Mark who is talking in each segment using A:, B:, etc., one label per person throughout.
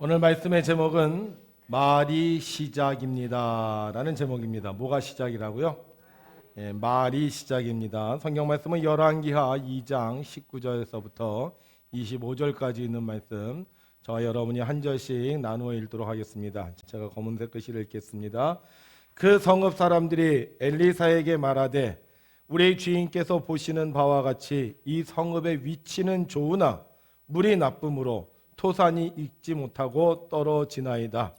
A: 오늘 말씀의 제목은 말이 시작입니다 라는 제목입니다. 뭐가 시작이라고요? 말이 시작입니다. 성경 말씀은 열왕기하 2장 19절에서부터 25절까지 있는 말씀, 저와 여러분이 한 절씩 나누어 읽도록 하겠습니다. 제가 검은색 글씨를 읽겠습니다. 그 성읍 사람들이 엘리사에게 말하되 우리 주인께서 보시는 바와 같이 이 성읍의 위치는 좋으나 물이 나쁨으로 토산이 익지 못하고 떨어지나이다.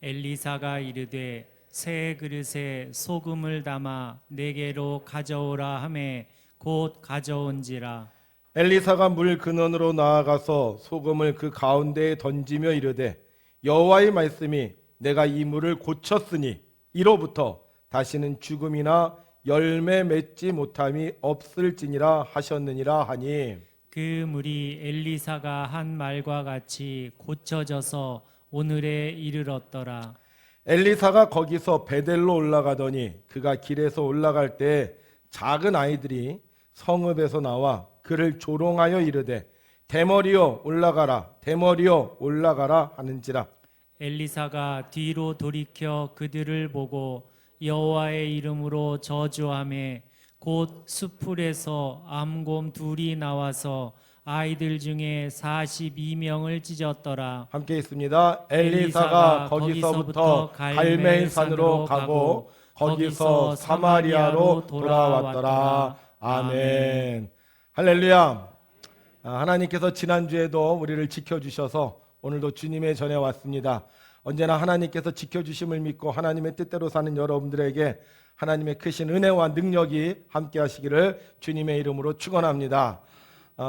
B: 엘리사가 이르되 새 그릇에 소금을 담아 내게로 가져오라 하매 곧 가져온지라.
A: 엘리사가 물 근원으로 나아가서 소금을 그 가운데에 던지며 이르되 여호와의 말씀이 내가 이 물을 고쳤으니 이로부터 다시는 죽음이나 열매 맺지 못함이 없을지니라 하셨느니라 하니,
B: 그 물이 엘리사가 한 말과 같이 고쳐져서 오늘에 이르렀더라.
A: 엘리사가 거기서 베델로 올라가더니 그가 길에서 올라갈 때 작은 아이들이 성읍에서 나와 그를 조롱하여 이르되 대머리여 올라가라 대머리여 올라가라 하는지라.
B: 엘리사가 뒤로 돌이켜 그들을 보고 여호와의 이름으로 저주하매 곧 숲풀에서 암곰 둘이 나와서 아이들 중에 42명을 찢었더라.
A: 함께 있습니다. 엘리사가 거기서부터 갈멜산으로 가고 거기서 사마리아로 돌아왔더라. 아멘. 할렐루야. 하나님께서 지난주에도 우리를 지켜주셔서 오늘도 주님의 전에 왔습니다. 언제나 하나님께서 지켜주심을 믿고 하나님의 뜻대로 사는 여러분들에게 하나님의 크신 은혜와 능력이 함께 하시기를 주님의 이름으로 축원합니다.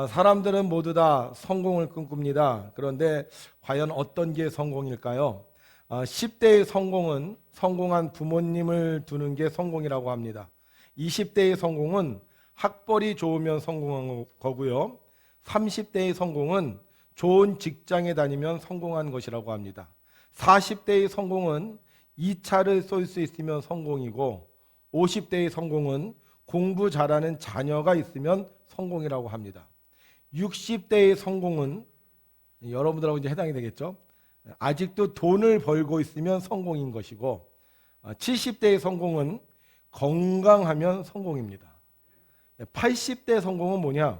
A: 사람들은 모두 다 성공을 꿈꿉니다. 그런데 과연 어떤 게 성공일까요? 10대의 성공은 성공한 부모님을 두는 게 성공이라고 합니다. 20대의 성공은 학벌이 좋으면 성공한 거고요. 30대의 성공은 좋은 직장에 다니면 성공한 것이라고 합니다. 40대의 성공은 2차를 쏠 수 있으면 성공이고 50대의 성공은 공부 잘하는 자녀가 있으면 성공이라고 합니다. 60대의 성공은 여러분들하고 이제 해당이 되겠죠. 아직도 돈을 벌고 있으면 성공인 것이고 70대의 성공은 건강하면 성공입니다. 80대 성공은 뭐냐?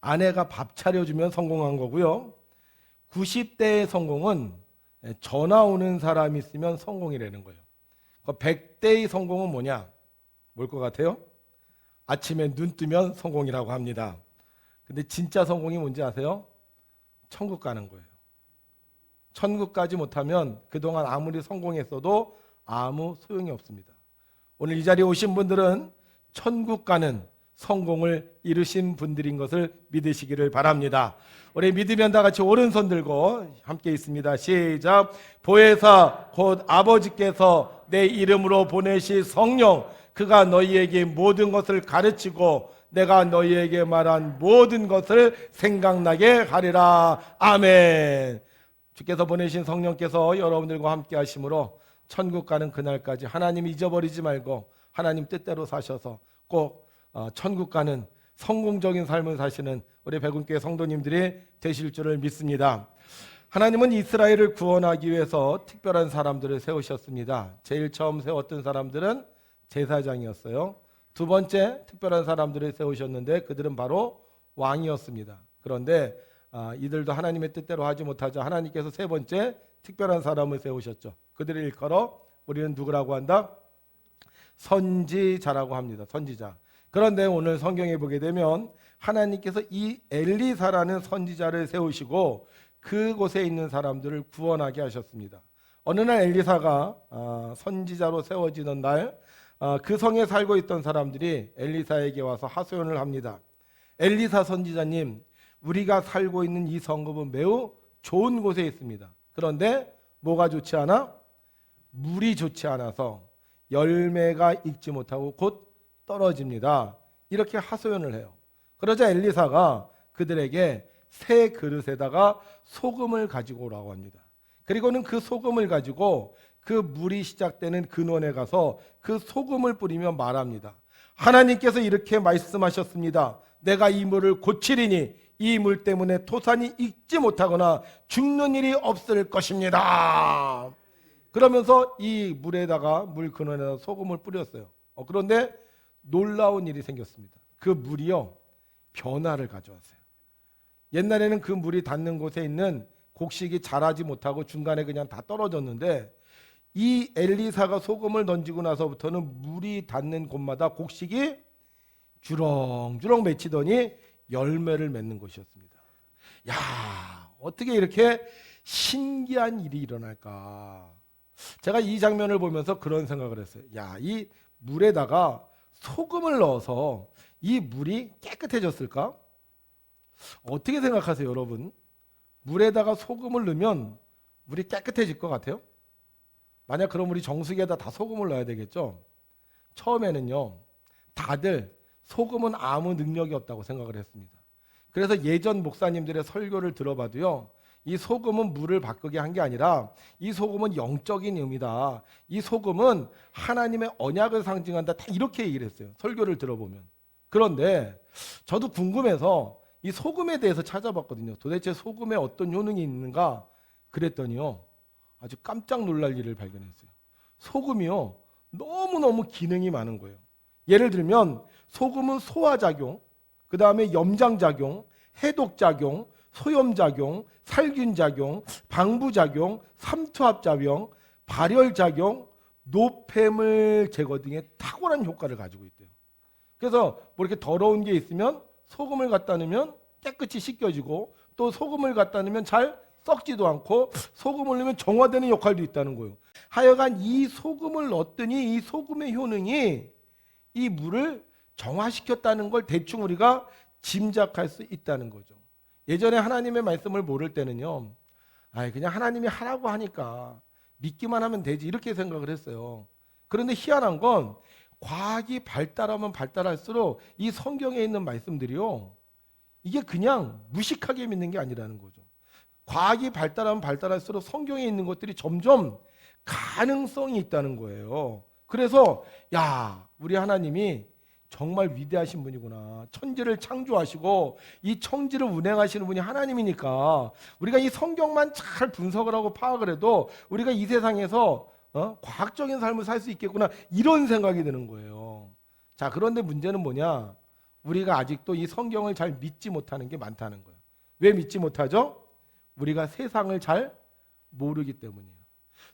A: 아내가 밥 차려주면 성공한 거고요. 90대의 성공은 전화 오는 사람이 있으면 성공이라는 거예요. 100대의 성공은 뭐냐? 뭘 것 같아요? 아침에 눈 뜨면 성공이라고 합니다. 근데 진짜 성공이 뭔지 아세요? 천국 가는 거예요. 천국 가지 못하면 그동안 아무리 성공했어도 아무 소용이 없습니다. 오늘 이 자리에 오신 분들은 천국 가는 성공을 이루신 분들인 것을 믿으시기를 바랍니다. 우리 믿으면 다 같이 오른손 들고 함께 있습니다. 시작. 보혜사 곧 아버지께서 내 이름으로 보내신 성령, 그가 너희에게 모든 것을 가르치고 내가 너희에게 말한 모든 것을 생각나게 하리라. 아멘. 주께서 보내신 성령께서 여러분들과 함께 하심으로 천국 가는 그날까지 하나님 잊어버리지 말고 하나님 뜻대로 사셔서 꼭 천국 가는 성공적인 삶을 사시는 우리 백운교회 성도님들이 되실 줄을 믿습니다. 하나님은 이스라엘을 구원하기 위해서 특별한 사람들을 세우셨습니다. 제일 처음 세웠던 사람들은 제사장이었어요. 두 번째 특별한 사람들을 세우셨는데 그들은 바로 왕이었습니다. 그런데 이들도 하나님의 뜻대로 하지 못하자 하나님께서 세 번째 특별한 사람을 세우셨죠. 그들을 일컬어 우리는 누구라고 한다? 선지자라고 합니다. 선지자. 그런데 오늘 성경에 보게 되면 하나님께서 이 엘리사라는 선지자를 세우시고 그곳에 있는 사람들을 구원하게 하셨습니다. 어느 날 엘리사가 선지자로 세워지는 날 그 성에 살고 있던 사람들이 엘리사에게 와서 하소연을 합니다. 엘리사 선지자님, 우리가 살고 있는 이 성읍은 매우 좋은 곳에 있습니다. 그런데 뭐가 좋지 않아? 물이 좋지 않아서 열매가 익지 못하고 곧 떨어집니다. 이렇게 하소연을 해요. 그러자 엘리사가 그들에게 새 그릇에다가 소금을 가지고 오라고 합니다. 그리고는 그 소금을 가지고 그 물이 시작되는 근원에 가서 그 소금을 뿌리며 말합니다. 하나님께서 이렇게 말씀하셨습니다. 내가 이 물을 고치리니 이 물 때문에 토산이 익지 못하거나 죽는 일이 없을 것입니다. 그러면서 이 물에다가 물 근원에다 소금을 뿌렸어요. 그런데 놀라운 일이 생겼습니다. 그 물이요, 변화를 가져왔어요. 옛날에는 그 물이 닿는 곳에 있는 곡식이 자라지 못하고 중간에 그냥 다 떨어졌는데, 이 엘리사가 소금을 던지고 나서부터는 물이 닿는 곳마다 곡식이 주렁주렁 맺히더니 열매를 맺는 것이었습니다. 야, 어떻게 이렇게 신기한 일이 일어날까? 제가 이 장면을 보면서 그런 생각을 했어요. 야, 이 물에다가 소금을 넣어서 이 물이 깨끗해졌을까? 어떻게 생각하세요, 여러분? 물에다가 소금을 넣으면 물이 깨끗해질 것 같아요? 만약 그럼 우리 정수기에다 다 소금을 넣어야 되겠죠? 처음에는요, 다들 소금은 아무 능력이 없다고 생각을 했습니다. 그래서 예전 목사님들의 설교를 들어봐도요, 이 소금은 물을 바꾸게 한 게 아니라 이 소금은 영적인 의미다. 이 소금은 하나님의 언약을 상징한다. 다 이렇게 얘기를 했어요. 설교를 들어보면. 그런데 저도 궁금해서 이 소금에 대해서 찾아봤거든요. 도대체 소금에 어떤 효능이 있는가? 그랬더니요, 아주 깜짝 놀랄 일을 발견했어요. 소금이요, 너무너무 기능이 많은 거예요. 예를 들면 소금은 소화작용, 그 다음에 염장작용, 해독작용, 소염작용, 살균작용, 방부작용, 삼투압작용, 발열작용, 노폐물 제거 등의 탁월한 효과를 가지고 있대요. 그래서 뭐 이렇게 더러운 게 있으면 소금을 갖다 넣으면 깨끗이 씻겨지고, 또 소금을 갖다 넣으면 잘 썩지도 않고, 소금을 넣으면 정화되는 역할도 있다는 거예요. 하여간 이 소금을 넣었더니 이 소금의 효능이 이 물을 정화시켰다는 걸 대충 우리가 짐작할 수 있다는 거죠. 예전에 하나님의 말씀을 모를 때는요, 그냥 하나님이 하라고 하니까 믿기만 하면 되지, 이렇게 생각을 했어요. 그런데 희한한 건 과학이 발달하면 발달할수록 이 성경에 있는 말씀들이요, 이게 그냥 무식하게 믿는 게 아니라는 거죠. 과학이 발달하면 발달할수록 성경에 있는 것들이 점점 가능성이 있다는 거예요. 그래서 야, 우리 하나님이 정말 위대하신 분이구나. 천지를 창조하시고 이 천지를 운행하시는 분이 하나님이니까 우리가 이 성경만 잘 분석을 하고 파악을 해도 우리가 이 세상에서 과학적인 삶을 살 수 있겠구나, 이런 생각이 드는 거예요. 자, 그런데 문제는 뭐냐? 우리가 아직도 이 성경을 잘 믿지 못하는 게 많다는 거예요. 왜 믿지 못하죠? 우리가 세상을 잘 모르기 때문이에요.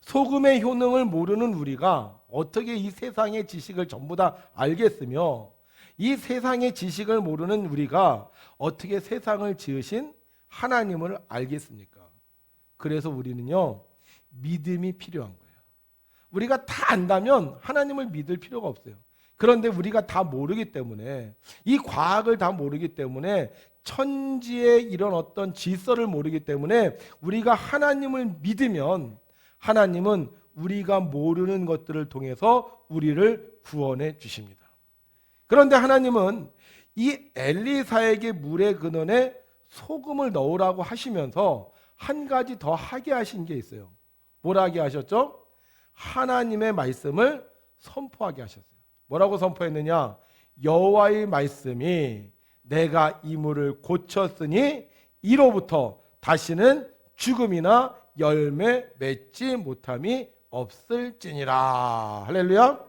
A: 소금의 효능을 모르는 우리가 어떻게 이 세상의 지식을 전부 다 알겠으며, 이 세상의 지식을 모르는 우리가 어떻게 세상을 지으신 하나님을 알겠습니까? 그래서 우리는요, 믿음이 필요한 거예요. 우리가 다 안다면 하나님을 믿을 필요가 없어요. 그런데 우리가 다 모르기 때문에, 이 과학을 다 모르기 때문에, 천지의 이런 어떤 질서를 모르기 때문에 우리가 하나님을 믿으면 하나님은 우리가 모르는 것들을 통해서 우리를 구원해 주십니다. 그런데 하나님은 이 엘리사에게 물의 근원에 소금을 넣으라고 하시면서 한 가지 더 하게 하신 게 있어요. 뭐라 하게 하셨죠? 하나님의 말씀을 선포하게 하셨어요. 뭐라고 선포했느냐? 여호와의 말씀이 내가 이 물을 고쳤으니 이로부터 다시는 죽음이나 열매 맺지 못함이 없을지니라. 할렐루야.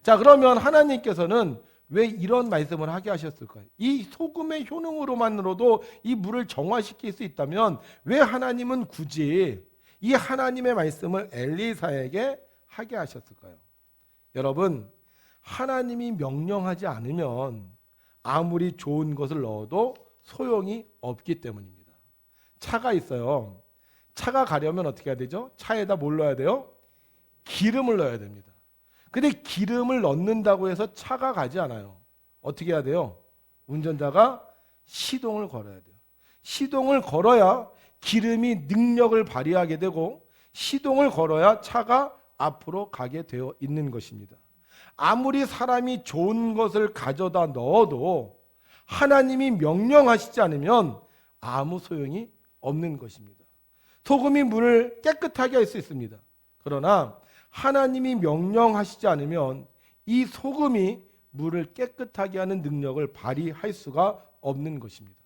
A: 자, 그러면 하나님께서는 왜 이런 말씀을 하게 하셨을까요? 이 소금의 효능으로만으로도 이 물을 정화시킬 수 있다면 왜 하나님은 굳이 이 하나님의 말씀을 엘리사에게 하게 하셨을까요? 여러분, 하나님이 명령하지 않으면 아무리 좋은 것을 넣어도 소용이 없기 때문입니다. 차가 있어요. 차가 가려면 어떻게 해야 되죠? 차에다 뭘 넣어야 돼요? 기름을 넣어야 됩니다. 근데 기름을 넣는다고 해서 차가 가지 않아요. 어떻게 해야 돼요? 운전자가 시동을 걸어야 돼요. 시동을 걸어야 기름이 능력을 발휘하게 되고, 시동을 걸어야 차가 앞으로 가게 되어 있는 것입니다. 아무리 사람이 좋은 것을 가져다 넣어도 하나님이 명령하시지 않으면 아무 소용이 없는 것입니다. 소금이 물을 깨끗하게 할 수 있습니다. 그러나 하나님이 명령하시지 않으면 이 소금이 물을 깨끗하게 하는 능력을 발휘할 수가 없는 것입니다.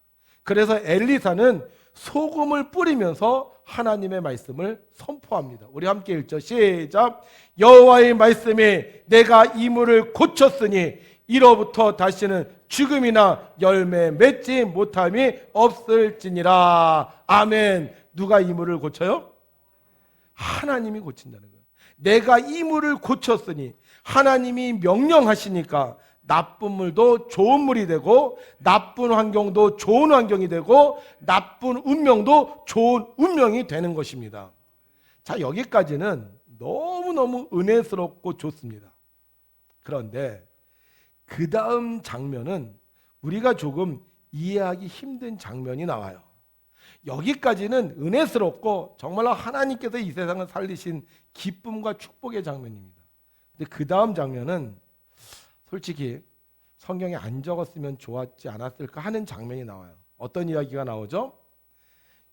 A: 그래서 엘리사는 소금을 뿌리면서 하나님의 말씀을 선포합니다. 우리 함께 읽죠. 시작. 여호와의 말씀이 내가 이 물을 고쳤으니 이로부터 다시는 죽음이나 열매 맺지 못함이 없을지니라. 아멘. 누가 이 물을 고쳐요? 하나님이 고친다는 거예요. 내가 이 물을 고쳤으니 하나님이 명령하시니까 나쁜 물도 좋은 물이 되고 나쁜 환경도 좋은 환경이 되고 나쁜 운명도 좋은 운명이 되는 것입니다. 자, 여기까지는 너무너무 은혜스럽고 좋습니다. 그런데 그 다음 장면은 우리가 조금 이해하기 힘든 장면이 나와요. 여기까지는 은혜스럽고 정말로 하나님께서 이 세상을 살리신 기쁨과 축복의 장면입니다. 근데 그 다음 장면은 솔직히 성경에 안 적었으면 좋았지 않았을까 하는 장면이 나와요. 어떤 이야기가 나오죠?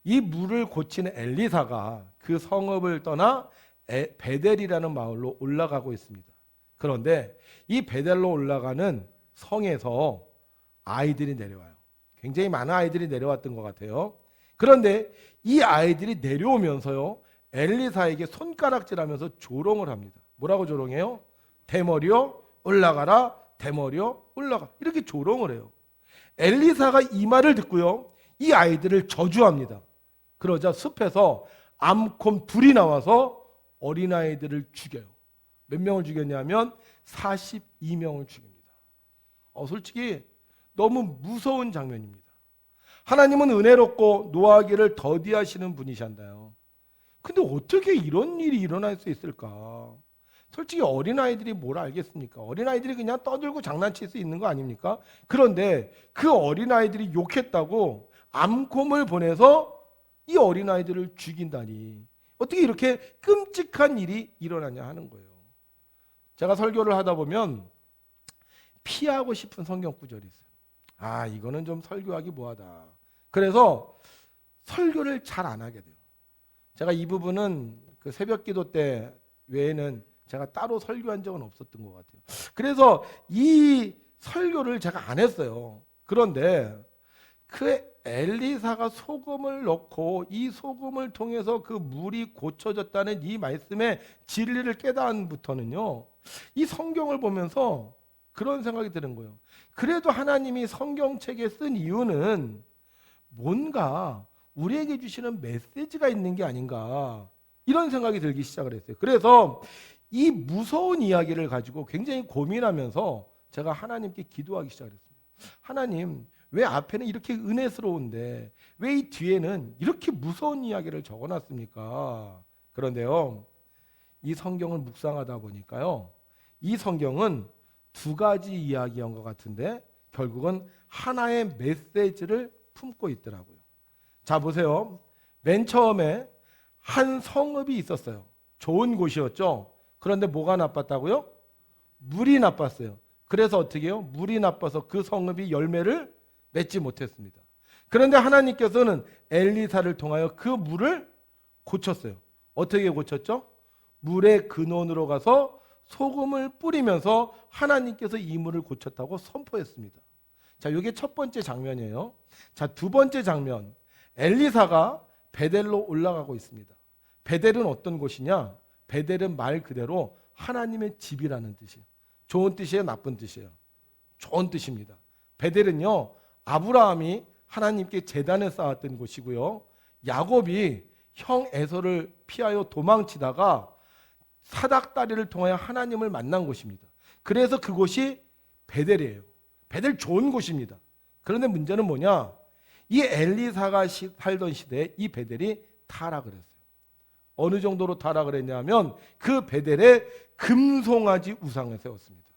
A: 이 물을 고치는 엘리사가 그 성읍을 떠나 베델이라는 마을로 올라가고 있습니다. 그런데 이 베델로 올라가는 성에서 아이들이 내려와요. 굉장히 많은 아이들이 내려왔던 것 같아요. 그런데 이 아이들이 내려오면서요, 엘리사에게 손가락질하면서 조롱을 합니다. 뭐라고 조롱해요? 대머리요 올라가라, 대머리요 올라가, 이렇게 조롱을 해요. 엘리사가 이 말을 듣고요, 이 아이들을 저주합니다. 그러자 숲에서 암곰 둘이 나와서 어린아이들을 죽여요. 몇 명을 죽였냐면 42명을 죽입니다. 솔직히 너무 무서운 장면입니다. 하나님은 은혜롭고 노하기를 더디하시는 분이신데요, 근데 어떻게 이런 일이 일어날 수 있을까? 솔직히 어린아이들이 뭘 알겠습니까? 어린아이들이 그냥 떠들고 장난칠 수 있는 거 아닙니까? 그런데 그 어린아이들이 욕했다고 암곰을 보내서 이 어린아이들을 죽인다니, 어떻게 이렇게 끔찍한 일이 일어나냐 하는 거예요. 제가 설교를 하다 보면 피하고 싶은 성경 구절이 있어요. 이거는 좀 설교하기 뭐하다. 그래서 설교를 잘 안 하게 돼요. 제가 이 부분은 그 새벽 기도 때 외에는 제가 따로 설교한 적은 없었던 것 같아요. 그래서 이 설교를 제가 안 했어요. 그런데 그 엘리사가 소금을 넣고 이 소금을 통해서 그 물이 고쳐졌다는 이 말씀의 진리를 깨달은부터는요, 이 성경을 보면서 그런 생각이 드는 거예요. 그래도 하나님이 성경책에 쓴 이유는 뭔가 우리에게 주시는 메시지가 있는 게 아닌가, 이런 생각이 들기 시작을 했어요. 그래서 이 무서운 이야기를 가지고 굉장히 고민하면서 제가 하나님께 기도하기 시작했습니다. 하나님, 왜 앞에는 이렇게 은혜스러운데 왜 이 뒤에는 이렇게 무서운 이야기를 적어놨습니까? 그런데요, 이 성경을 묵상하다 보니까요, 이 성경은 두 가지 이야기한 것 같은데 결국은 하나의 메시지를 품고 있더라고요. 자, 보세요. 맨 처음에 한 성읍이 있었어요. 좋은 곳이었죠. 그런데 뭐가 나빴다고요? 물이 나빴어요. 그래서 어떻게 해요? 물이 나빠서 그 성읍이 열매를 맺지 못했습니다. 그런데 하나님께서는 엘리사를 통하여 그 물을 고쳤어요. 어떻게 고쳤죠? 물의 근원으로 가서 소금을 뿌리면서 하나님께서 이 물을 고쳤다고 선포했습니다. 자, 이게 첫 번째 장면이에요. 자, 두 번째 장면. 엘리사가 베델로 올라가고 있습니다. 베델은 어떤 곳이냐? 베델은 말 그대로 하나님의 집이라는 뜻이에요. 좋은 뜻이에요, 나쁜 뜻이에요? 좋은 뜻입니다. 베델은요, 아브라함이 하나님께 제단을 쌓았던 곳이고요, 야곱이 형 에서를 피하여 도망치다가 사닥다리를 통하여 하나님을 만난 곳입니다. 그래서 그곳이 베델이에요. 베델 좋은 곳입니다. 그런데 문제는 뭐냐? 이 엘리사가 살던 시대에 이 베델이 타락을 했어요. 어느 정도로 타락을 했냐면 그 베델에 금송아지 우상을 세웠습니다.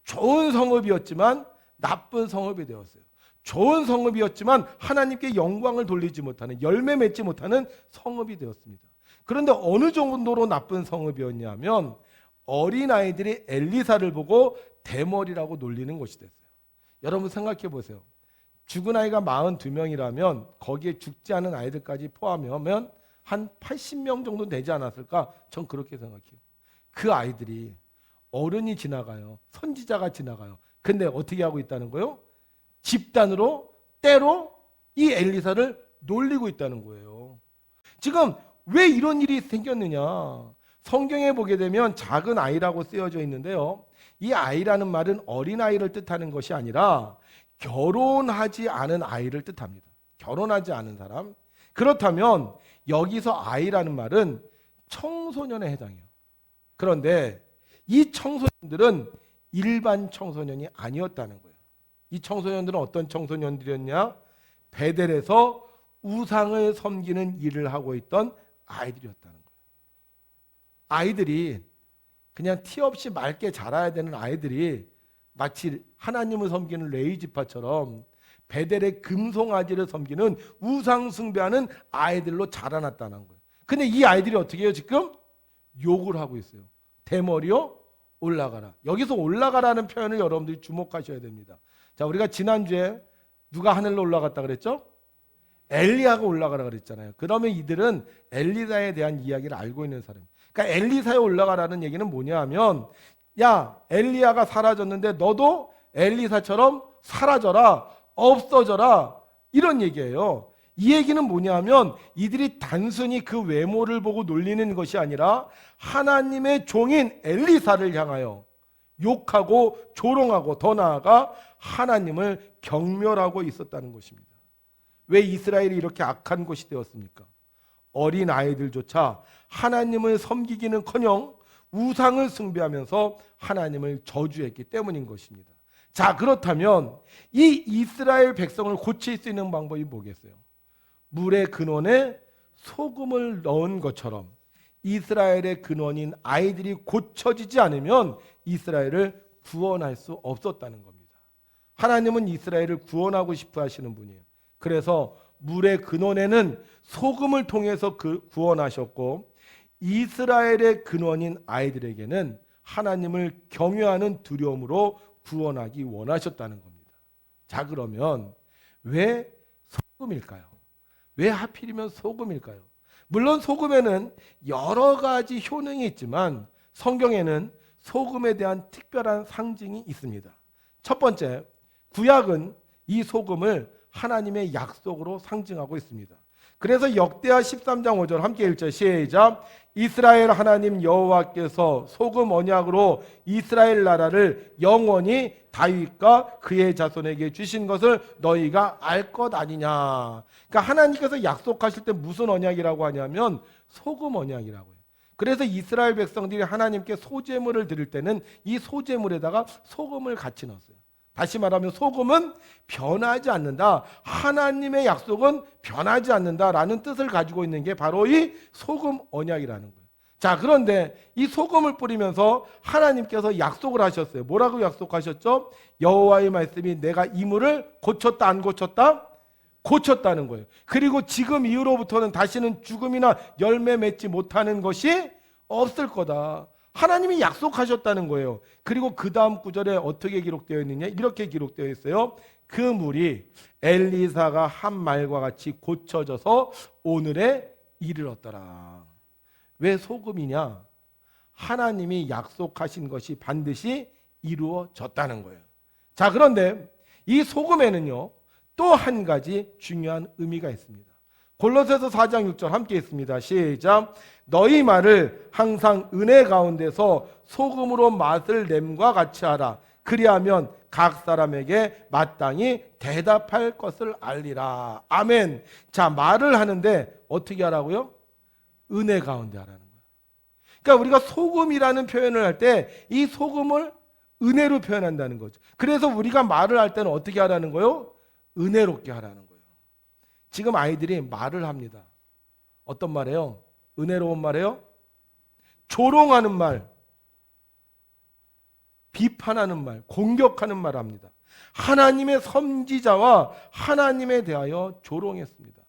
A: 좋은 성읍이었지만 나쁜 성읍이 되었어요. 좋은 성읍이었지만 하나님께 영광을 돌리지 못하는, 열매 맺지 못하는 성읍이 되었습니다. 그런데 어느 정도로 나쁜 성읍이었냐면 어린아이들이 엘리사를 보고 대머리라고 놀리는 곳이 됐어요. 여러분 생각해 보세요. 죽은 아이가 42명이라면 거기에 죽지 않은 아이들까지 포함하면 한 80명 정도 되지 않았을까? 전 그렇게 생각해요. 그 아이들이 어른이 지나가요. 선지자가 지나가요. 근데 어떻게 하고 있다는 거예요? 집단으로 때로 이 엘리사를 놀리고 있다는 거예요. 지금 왜 이런 일이 생겼느냐? 성경에 보게 되면 작은 아이라고 쓰여져 있는데요. 이 아이라는 말은 어린아이를 뜻하는 것이 아니라 결혼하지 않은 아이를 뜻합니다. 결혼하지 않은 사람. 그렇다면 여기서 아이라는 말은 청소년에 해당해요. 그런데 이 청소년들은 일반 청소년이 아니었다는 거예요. 이 청소년들은 어떤 청소년들이었냐? 베델에서 우상을 섬기는 일을 하고 있던 아이들이었다는 거예요. 아이들이 그냥 티 없이 맑게 자라야 되는 아이들이 마치 하나님을 섬기는 레위 지파처럼 베델의 금송아지를 섬기는 우상 숭배하는 아이들로 자라났다는 거예요. 근데 이 아이들이 어떻게 해요? 지금 욕을 하고 있어요. 대머리요? 올라가라. 여기서 올라가라는 표현을 여러분들이 주목하셔야 됩니다. 자, 우리가 지난주에 누가 하늘로 올라갔다 그랬죠? 엘리야가 올라가라 그랬잖아요. 그러면 이들은 엘리사에 대한 이야기를 알고 있는 사람이에요. 그러니까 엘리사에 올라가라는 얘기는 뭐냐 하면, 야, 엘리야가 사라졌는데 너도 엘리사처럼 사라져라, 없어져라, 이런 얘기예요. 이 얘기는 뭐냐 하면 이들이 단순히 그 외모를 보고 놀리는 것이 아니라 하나님의 종인 엘리사를 향하여 욕하고 조롱하고 더 나아가 하나님을 경멸하고 있었다는 것입니다. 왜 이스라엘이 이렇게 악한 곳이 되었습니까? 어린 아이들조차 하나님을 섬기기는커녕 우상을 숭배하면서 하나님을 저주했기 때문인 것입니다. 자, 그렇다면 이 이스라엘 백성을 고칠 수 있는 방법이 뭐겠어요? 물의 근원에 소금을 넣은 것처럼 이스라엘의 근원인 아이들이 고쳐지지 않으면 이스라엘을 구원할 수 없었다는 겁니다. 하나님은 이스라엘을 구원하고 싶어 하시는 분이에요. 그래서 물의 근원에는 소금을 통해서 구원하셨고, 이스라엘의 근원인 아이들에게는 하나님을 경외하는 두려움으로 구원하기 원하셨다는 겁니다. 자, 그러면 왜 소금일까요? 왜 하필이면 소금일까요? 물론 소금에는 여러 가지 효능이 있지만 성경에는 소금에 대한 특별한 상징이 있습니다. 첫 번째, 구약은 이 소금을 하나님의 약속으로 상징하고 있습니다. 그래서 역대하 13장 5절 함께 읽죠. 시작. 이스라엘 하나님 여호와께서 소금 언약으로 이스라엘 나라를 영원히 다윗과 그의 자손에게 주신 것을 너희가 알 것 아니냐. 그러니까 하나님께서 약속하실 때 무슨 언약이라고 하냐면 소금 언약이라고 해요. 그래서 이스라엘 백성들이 하나님께 소제물을 드릴 때는 이 소제물에다가 소금을 같이 넣었어요. 다시 말하면 소금은 변하지 않는다. 하나님의 약속은 변하지 않는다라는 뜻을 가지고 있는 게 바로 이 소금 언약이라는 거예요. 자, 그런데 이 소금을 뿌리면서 하나님께서 약속을 하셨어요. 뭐라고 약속하셨죠? 여호와의 말씀이 내가 이 물을 고쳤다 안 고쳤다? 고쳤다는 거예요. 그리고 지금 이후로부터는 다시는 죽음이나 열매 맺지 못하는 것이 없을 거다. 하나님이 약속하셨다는 거예요. 그리고 그 다음 구절에 어떻게 기록되어 있느냐? 이렇게 기록되어 있어요. 그 물이 엘리사가 한 말과 같이 고쳐져서 오늘에 이르렀더라. 왜 소금이냐? 하나님이 약속하신 것이 반드시 이루어졌다는 거예요. 자, 그런데 이 소금에는요, 또 한 가지 중요한 의미가 있습니다. 골로새서 4장 6절 함께 있습니다. 시작. 너희 말을 항상 은혜 가운데서 소금으로 맛을 냄과 같이 하라. 그리하면 각 사람에게 마땅히 대답할 것을 알리라. 아멘. 자, 말을 하는데 어떻게 하라고요? 은혜 가운데 하라는 거예요. 그러니까 우리가 소금이라는 표현을 할 때 이 소금을 은혜로 표현한다는 거죠. 그래서 우리가 말을 할 때는 어떻게 하라는 거예요? 은혜롭게 하라는 거예요. 지금 아이들이 말을 합니다. 어떤 말이에요? 은혜로운 말이에요? 조롱하는 말, 비판하는 말, 공격하는 말을 합니다. 하나님의 선지자와 하나님에 대하여 조롱했습니다.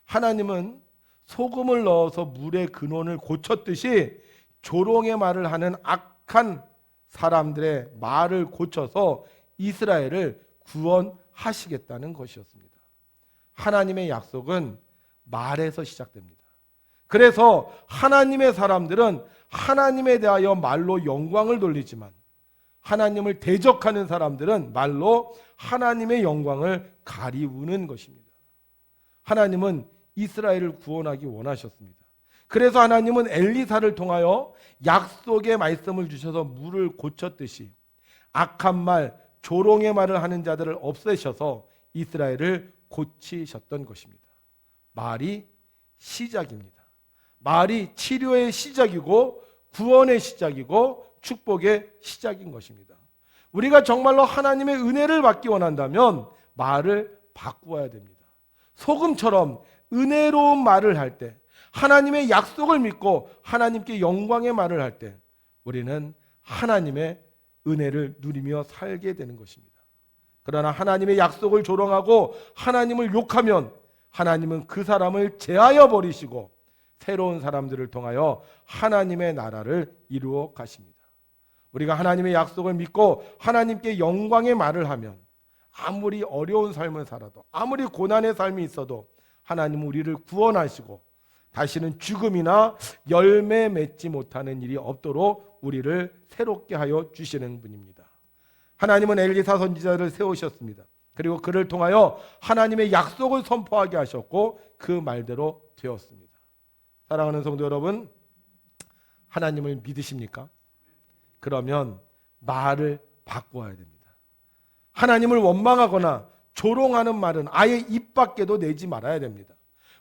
A: 하나님은 소금을 넣어서 물의 근원을 고쳤듯이 조롱의 말을 하는 악한 사람들의 말을 고쳐서 이스라엘을 구원하시겠다는 것이었습니다. 하나님의 약속은 말에서 시작됩니다. 그래서 하나님의 사람들은 하나님에 대하여 말로 영광을 돌리지만 하나님을 대적하는 사람들은 말로 하나님의 영광을 가리우는 것입니다. 하나님은 이스라엘을 구원하기 원하셨습니다. 그래서 하나님은 엘리사를 통하여 약속의 말씀을 주셔서 물을 고쳤듯이 악한 말, 조롱의 말을 하는 자들을 없애셔서 이스라엘을 고치셨던 것입니다. 말이 시작입니다. 말이 치료의 시작이고 구원의 시작이고 축복의 시작인 것입니다. 우리가 정말로 하나님의 은혜를 받기 원한다면 말을 바꾸어야 됩니다. 소금처럼 은혜로운 말을 할 때, 하나님의 약속을 믿고 하나님께 영광의 말을 할 때 우리는 하나님의 은혜를 누리며 살게 되는 것입니다. 그러나 하나님의 약속을 조롱하고 하나님을 욕하면 하나님은 그 사람을 제하여 버리시고 새로운 사람들을 통하여 하나님의 나라를 이루어 가십니다. 우리가 하나님의 약속을 믿고 하나님께 영광의 말을 하면 아무리 어려운 삶을 살아도, 아무리 고난의 삶이 있어도 하나님은 우리를 구원하시고 다시는 죽음이나 열매 맺지 못하는 일이 없도록 우리를 새롭게 하여 주시는 분입니다. 하나님은 엘리사 선지자를 세우셨습니다. 그리고 그를 통하여 하나님의 약속을 선포하게 하셨고 그 말대로 되었습니다. 사랑하는 성도 여러분, 하나님을 믿으십니까? 그러면 말을 바꿔야 됩니다. 하나님을 원망하거나 조롱하는 말은 아예 입 밖에도 내지 말아야 됩니다.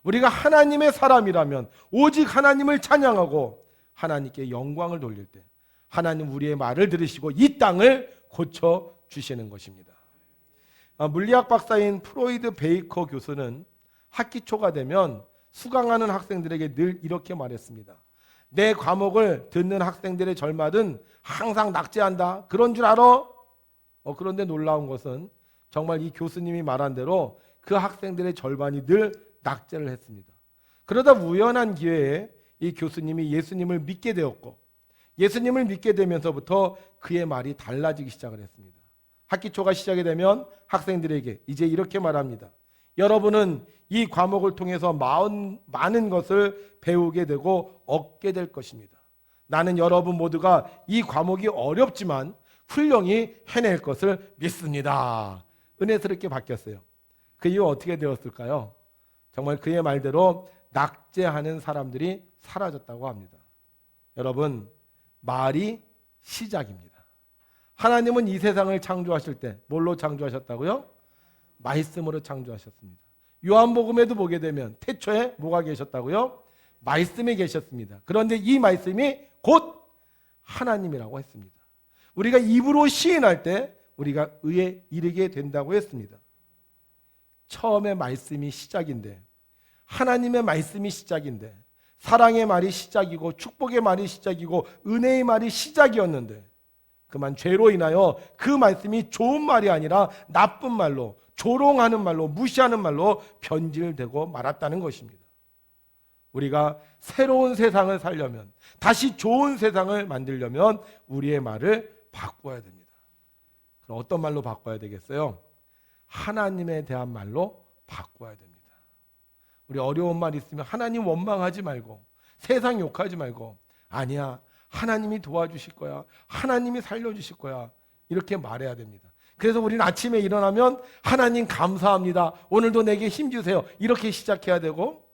A: 우리가 하나님의 사람이라면 오직 하나님을 찬양하고 하나님께 영광을 돌릴 때 하나님 우리의 말을 들으시고 이 땅을 고쳐주시는 것입니다. 물리학 박사인 프로이드 베이커 교수는 학기 초가 되면 수강하는 학생들에게 늘 이렇게 말했습니다. 내 과목을 듣는 학생들의 절반은 항상 낙제한다. 그런 줄 알아? 그런데 놀라운 것은 정말 이 교수님이 말한 대로 그 학생들의 절반이 늘 낙제를 했습니다. 그러다 우연한 기회에 이 교수님이 예수님을 믿게 되었고 예수님을 믿게 되면서부터 그의 말이 달라지기 시작을 했습니다. 학기 초가 시작이 되면 학생들에게 이제 이렇게 말합니다. 여러분은 이 과목을 통해서 많은 것을 배우게 되고 얻게 될 것입니다. 나는 여러분 모두가 이 과목이 어렵지만 훌륭히 해낼 것을 믿습니다. 은혜스럽게 바뀌었어요. 그 이후 어떻게 되었을까요? 정말 그의 말대로 낙제하는 사람들이 사라졌다고 합니다. 여러분, 말이 시작입니다. 하나님은 이 세상을 창조하실 때 뭘로 창조하셨다고요? 말씀으로 창조하셨습니다. 요한복음에도 보게 되면 태초에 뭐가 계셨다고요? 말씀이 계셨습니다. 그런데 이 말씀이 곧 하나님이라고 했습니다. 우리가 입으로 시인할 때 우리가 의에 이르게 된다고 했습니다. 처음에 말씀이 시작인데, 하나님의 말씀이 시작인데, 사랑의 말이 시작이고 축복의 말이 시작이고 은혜의 말이 시작이었는데 그만 죄로 인하여 그 말씀이 좋은 말이 아니라 나쁜 말로, 조롱하는 말로, 무시하는 말로 변질되고 말았다는 것입니다. 우리가 새로운 세상을 살려면, 다시 좋은 세상을 만들려면 우리의 말을 바꿔야 됩니다. 그럼 어떤 말로 바꿔야 되겠어요? 하나님에 대한 말로 바꿔야 됩니다. 우리 어려운 말 있으면 하나님 원망하지 말고, 세상 욕하지 말고, 아니야, 하나님이 도와주실 거야, 하나님이 살려주실 거야, 이렇게 말해야 됩니다. 그래서 우리는 아침에 일어나면 하나님 감사합니다, 오늘도 내게 힘주세요, 이렇게 시작해야 되고,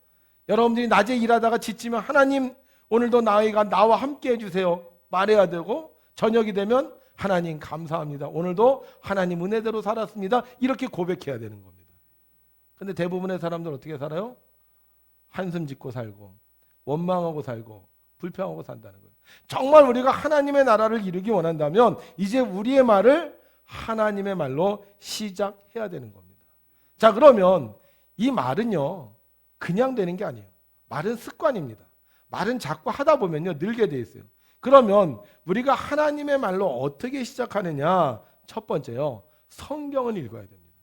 A: 여러분들이 낮에 일하다가 지치면 하나님 오늘도 나와 함께 해주세요 말해야 되고, 저녁이 되면 하나님 감사합니다, 오늘도 하나님 은혜대로 살았습니다, 이렇게 고백해야 되는 겁니다. 근데 대부분의 사람들은 어떻게 살아요? 한숨 짓고 살고 원망하고 살고 불평하고 산다는 거예요. 정말 우리가 하나님의 나라를 이루기 원한다면 이제 우리의 말을 하나님의 말로 시작해야 되는 겁니다. 자, 그러면 이 말은요 그냥 되는 게 아니에요. 말은 습관입니다. 말은 자꾸 하다 보면요 늘게 돼 있어요. 그러면 우리가 하나님의 말로 어떻게 시작하느냐? 첫 번째요, 성경을 읽어야 됩니다.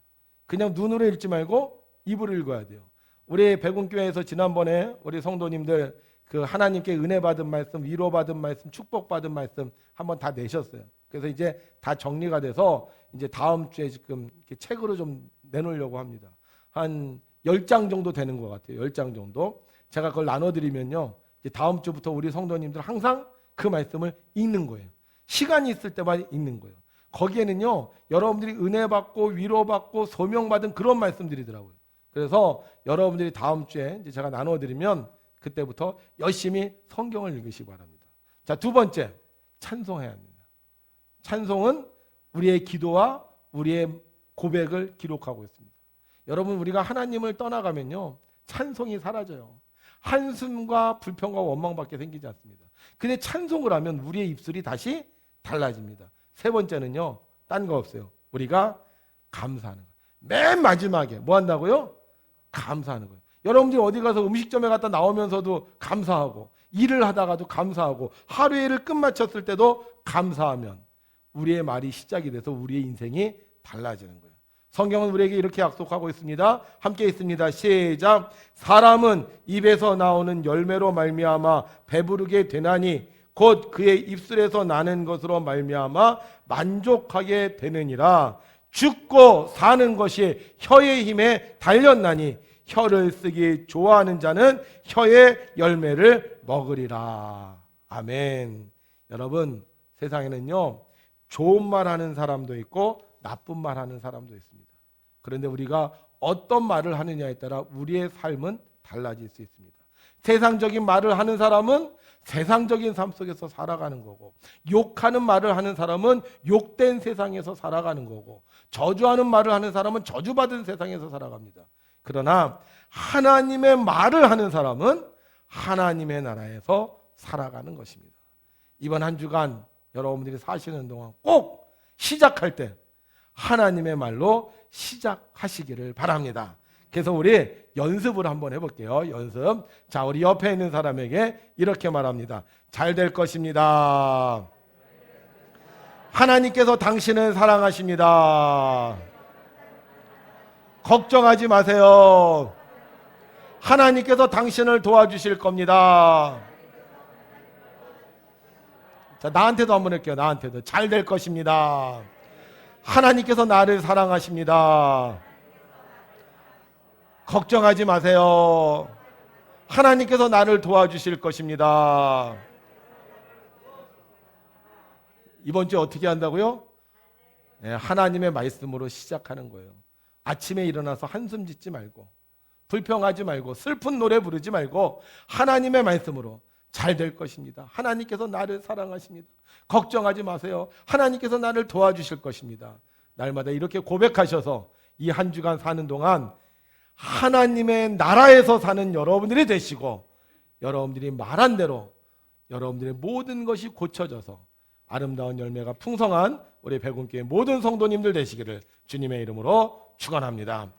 A: 그냥 눈으로 읽지 말고 입으로 읽어야 돼요. 우리 백운교회에서 지난번에 우리 성도님들 그 하나님께 은혜 받은 말씀, 위로 받은 말씀, 축복 받은 말씀 한번 다 내셨어요. 그래서 이제 다 정리가 돼서 이제 다음 주에 지금 이렇게 책으로 좀 내놓으려고 합니다. 한 10장 정도 되는 것 같아요. 10장 정도. 제가 그걸 나눠드리면요, 이제 다음 주부터 우리 성도님들 항상 그 말씀을 읽는 거예요. 시간이 있을 때만 읽는 거예요. 거기에는요 여러분들이 은혜 받고 위로 받고 소명 받은 그런 말씀들이더라고요. 그래서 여러분들이 다음 주에 이제 제가 나눠드리면 그때부터 열심히 성경을 읽으시기 바랍니다. 자, 두 번째, 찬송해야 합니다. 찬송은 우리의 기도와 우리의 고백을 기록하고 있습니다. 여러분, 우리가 하나님을 떠나가면요, 찬송이 사라져요. 한숨과 불평과 원망밖에 생기지 않습니다. 근데 찬송을 하면 우리의 입술이 다시 달라집니다. 세 번째는요, 딴 거 없어요. 우리가 감사하는 거예요. 맨 마지막에 뭐 한다고요? 감사하는 거예요. 여러분들이 어디 가서 음식점에 갔다 나오면서도 감사하고, 일을 하다가도 감사하고, 하루의 일을 끝마쳤을 때도 감사하면 우리의 말이 시작이 돼서 우리의 인생이 달라지는 거예요. 성경은 우리에게 이렇게 약속하고 있습니다. 함께 있습니다. 시작. 사람은 입에서 나오는 열매로 말미암아 배부르게 되나니 곧 그의 입술에서 나는 것으로 말미암아 만족하게 되느니라. 죽고 사는 것이 혀의 힘에 달렸나니 혀를 쓰기 좋아하는 자는 혀의 열매를 먹으리라. 아멘. 여러분, 세상에는요, 좋은 말 하는 사람도 있고 나쁜 말 하는 사람도 있습니다. 그런데 우리가 어떤 말을 하느냐에 따라 우리의 삶은 달라질 수 있습니다. 세상적인 말을 하는 사람은 세상적인 삶 속에서 살아가는 거고, 욕하는 말을 하는 사람은 욕된 세상에서 살아가는 거고, 저주하는 말을 하는 사람은 저주받은 세상에서 살아갑니다. 그러나 하나님의 말을 하는 사람은 하나님의 나라에서 살아가는 것입니다. 이번 한 주간 여러분들이 사시는 동안 꼭 시작할 때 하나님의 말로 시작하시기를 바랍니다. 그래서 우리 연습을 한번 해볼게요. 연습. 자, 우리 옆에 있는 사람에게 이렇게 말합니다. 잘 될 것입니다. 하나님께서 당신을 사랑하십니다. 걱정하지 마세요. 하나님께서 당신을 도와주실 겁니다. 자, 나한테도 한번 할게요. 나한테도. 잘 될 것입니다. 하나님께서 나를 사랑하십니다. 걱정하지 마세요. 하나님께서 나를 도와주실 것입니다. 이번 주 어떻게 한다고요? 네, 하나님의 말씀으로 시작하는 거예요. 아침에 일어나서 한숨 짓지 말고, 불평하지 말고, 슬픈 노래 부르지 말고 하나님의 말씀으로 잘 될 것입니다. 하나님께서 나를 사랑하십니다. 걱정하지 마세요. 하나님께서 나를 도와주실 것입니다. 날마다 이렇게 고백하셔서 이 한 주간 사는 동안 하나님의 나라에서 사는 여러분들이 되시고, 여러분들이 말한 대로 여러분들의 모든 것이 고쳐져서 아름다운 열매가 풍성한 우리 백운교회 모든 성도님들 되시기를 주님의 이름으로 축원합니다.